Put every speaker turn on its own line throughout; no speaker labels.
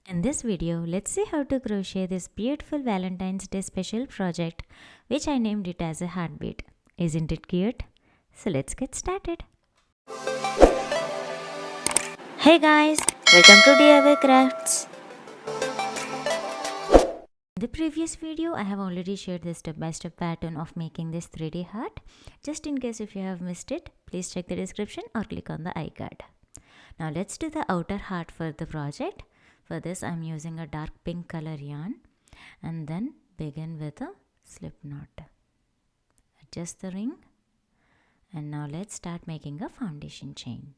In this video, let's see how to crochet this beautiful Valentine's Day special project, which I named it as a heartbeat. Isn't it cute? So let's get started. Hey guys, welcome to DIYkraftZ. In the previous video, I have already shared the step-by-step pattern of making this 3D heart. Just in case if you have missed it, please check the description or click on the iCard. Now let's do the outer heart for the project. For this, I'm using a dark pink color yarn and then begin with a slip knot. Adjust the ring and now let's start making a foundation chain.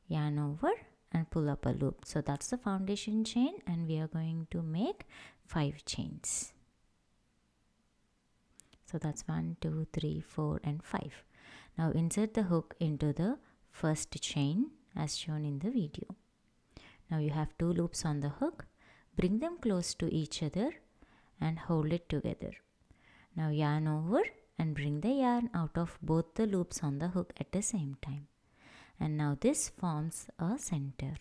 Yarn over and pull up a loop. So that's the foundation chain and we are going to make 5 chains. So that's 1, 2, 3, 4 and 5. Now insert the hook into the first chain as shown in the video. Now you have 2 loops on the hook. Bring them close to each other and hold it together. Now yarn over and bring the yarn out of both the loops on the hook at the same time. And now this forms a center.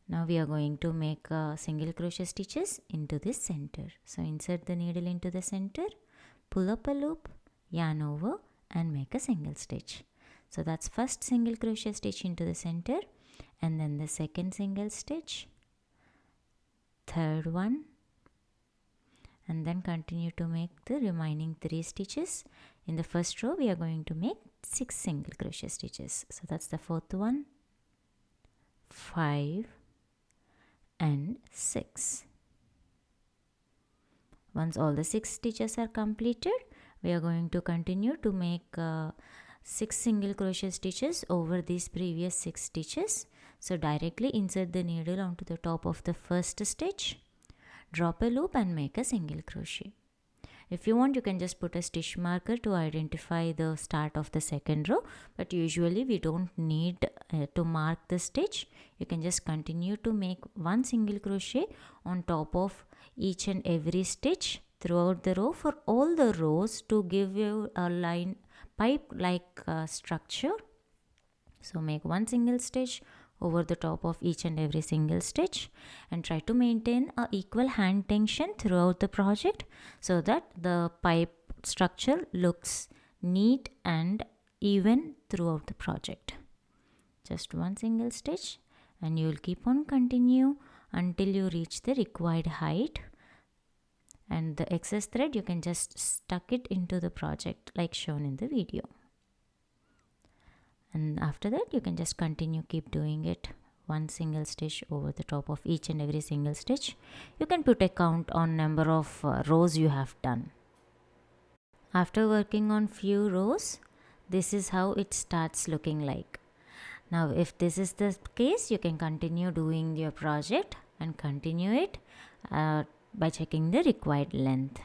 Now we are going to make single crochet stitches into this center. So insert the needle into the center, pull up a loop, yarn over and make a single stitch. So that's first single crochet stitch into the center and then the second single stitch, third one, and then continue to make the remaining 3 stitches. In the first row we are going to make 6 single crochet stitches. So that's the 4th one, 5 and 6. Once all the 6 stitches are completed, we are going to continue to make 6 single crochet stitches over these previous 6 stitches. So directly insert the needle onto the top of the first stitch, drop a loop and make a single crochet. If you want, you can just put a stitch marker to identify the start of the second row, but usually we don't need to mark the stitch. You can just continue to make 1 single crochet on top of each and every stitch throughout the row for all the rows to give you a line pipe like structure. So make 1 single stitch over the top of each and every single stitch and try to maintain a equal hand tension throughout the project so that the pipe structure looks neat and even throughout the project. Just 1 single stitch and you will keep on continue until you reach the required height, and the excess thread you can just stuck it into the project like shown in the video. And after that you can just continue, keep doing it. 1 single stitch over the top of each and every single stitch. You can put a count on number of rows you have done. After working on few rows, this is how it starts looking like. Now if this is the case, you can continue doing your project and continue it by checking the required length.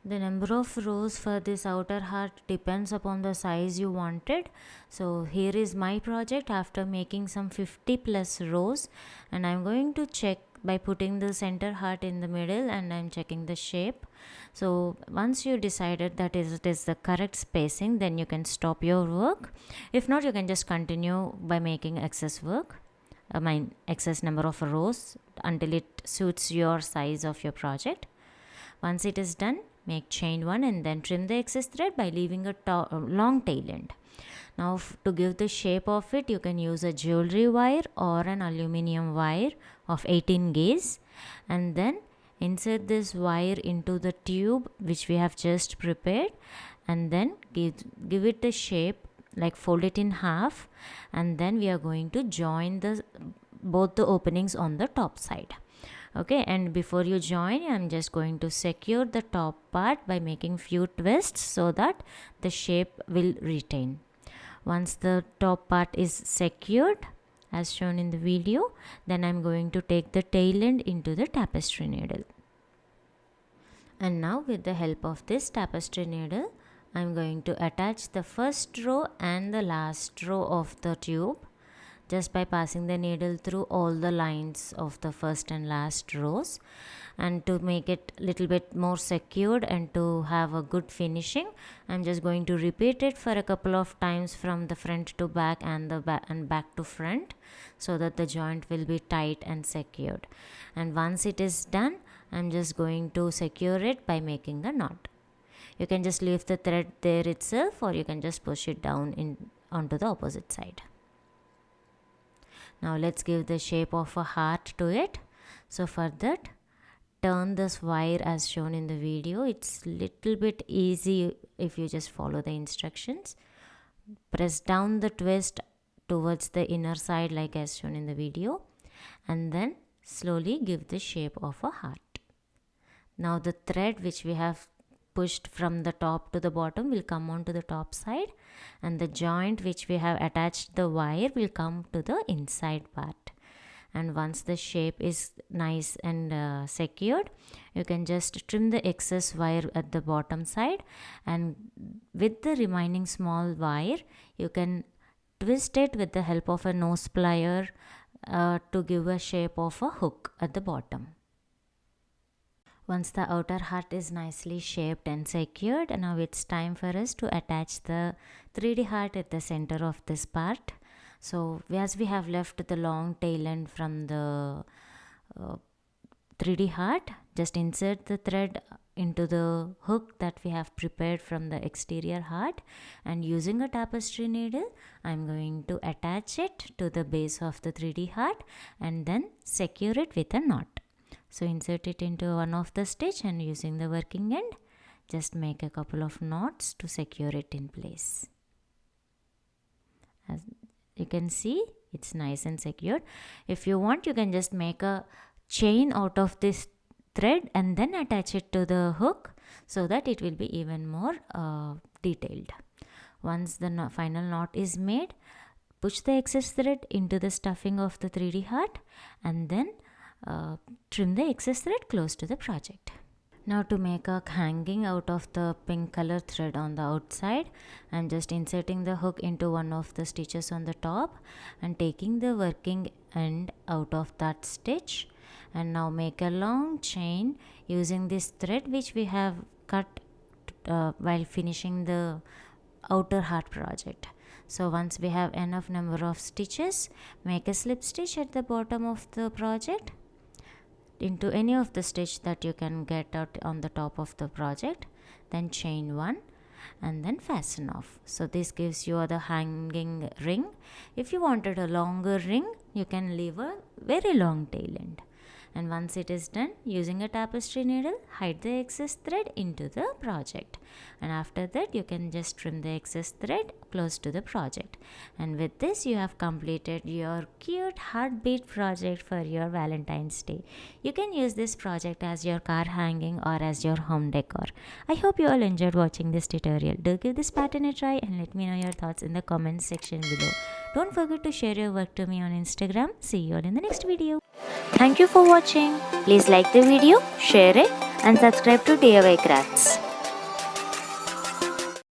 The number of rows for this outer heart depends upon the size you wanted. So here is my project after making some 50 plus rows, and I'm going to check by putting the center heart in the middle and I'm checking the shape. So once you decided that it is the correct spacing, then you can stop your work. If not, you can just continue by making excess work. Excess number of rows until it suits your size of your project. Once it is done, make chain 1 and then trim the excess thread by leaving a long tail end. Now to give the shape of it, you can use a jewelry wire or an aluminium wire of 18 gauge and then insert this wire into the tube which we have just prepared and then give it the shape, like fold it in half, and then we are going to join both the openings on the top side. Okay, and before you join, I'm just going to secure the top part by making few twists so that the shape will retain. Once the top part is secured as shown in the video, then I'm going to take the tail end into the tapestry needle. And now with the help of this tapestry needle, I'm going to attach the first row and the last row of the tube. just by passing the needle through all the lines of the first and last rows. And to make it little bit more secured and to have a good finishing, I'm just going to repeat it for a couple of times from the front to back and the back to front, so that the joint will be tight and secured. And once it is done, I'm just going to secure it by making a knot. You can just leave the thread there itself, or you can just push it down onto the opposite side. Now let's give the shape of a heart to it. So for that, turn this wire as shown in the video. It's little bit easy if you just follow the instructions. Press down the twist towards the inner side like as shown in the video, and then slowly give the shape of a heart. Now the thread which we have pushed from the top to the bottom will come on to the top side, and the joint which we have attached the wire will come to the inside part. And once the shape is nice and secured, you can just trim the excess wire at the bottom side, and with the remaining small wire you can twist it with the help of a nose plier to give a shape of a hook at the bottom. Once the outer heart is nicely shaped and secured, now it's time for us to attach the 3D heart at the center of this part. So as we have left the long tail end from the 3D heart, just insert the thread into the hook that we have prepared from the exterior heart, and using a tapestry needle I'm going to attach it to the base of the 3D heart and then secure it with a knot. So insert it into one of the stitch, and using the working end just make a couple of knots to secure it in place. As you can see, it's nice and secured. If you want, you can just make a chain out of this thread and then attach it to the hook, so that it will be even more detailed. Once the final knot is made, push the excess thread into the stuffing of the 3D heart, and then trim the excess thread close to the project. Now to make a hanging out of the pink color thread on the outside, I'm just inserting the hook into one of the stitches on the top and taking the working end out of that stitch, and now make a long chain using this thread which we have cut while finishing the outer heart project. So once we have enough number of stitches, make a slip stitch at the bottom of the project into any of the stitch that you can get out on the top of the project, then chain one and then fasten off. So this gives you the hanging ring. If you wanted a longer ring, you can leave a very long tail end. And once it is done, using a tapestry needle, hide the excess thread into the project, and after that you can just trim the excess thread close to the project. And with this you have completed your cute heartbeat project for your Valentine's Day. You can use this project as your car hanging or as your home decor. I hope you all enjoyed watching this tutorial. Do give this pattern a try and let me know your thoughts in the comments section below. Don't forget to share your work to me on Instagram. See you all in the next video. Thank you for watching. Please like the video, share it and subscribe to DIYkraftZ.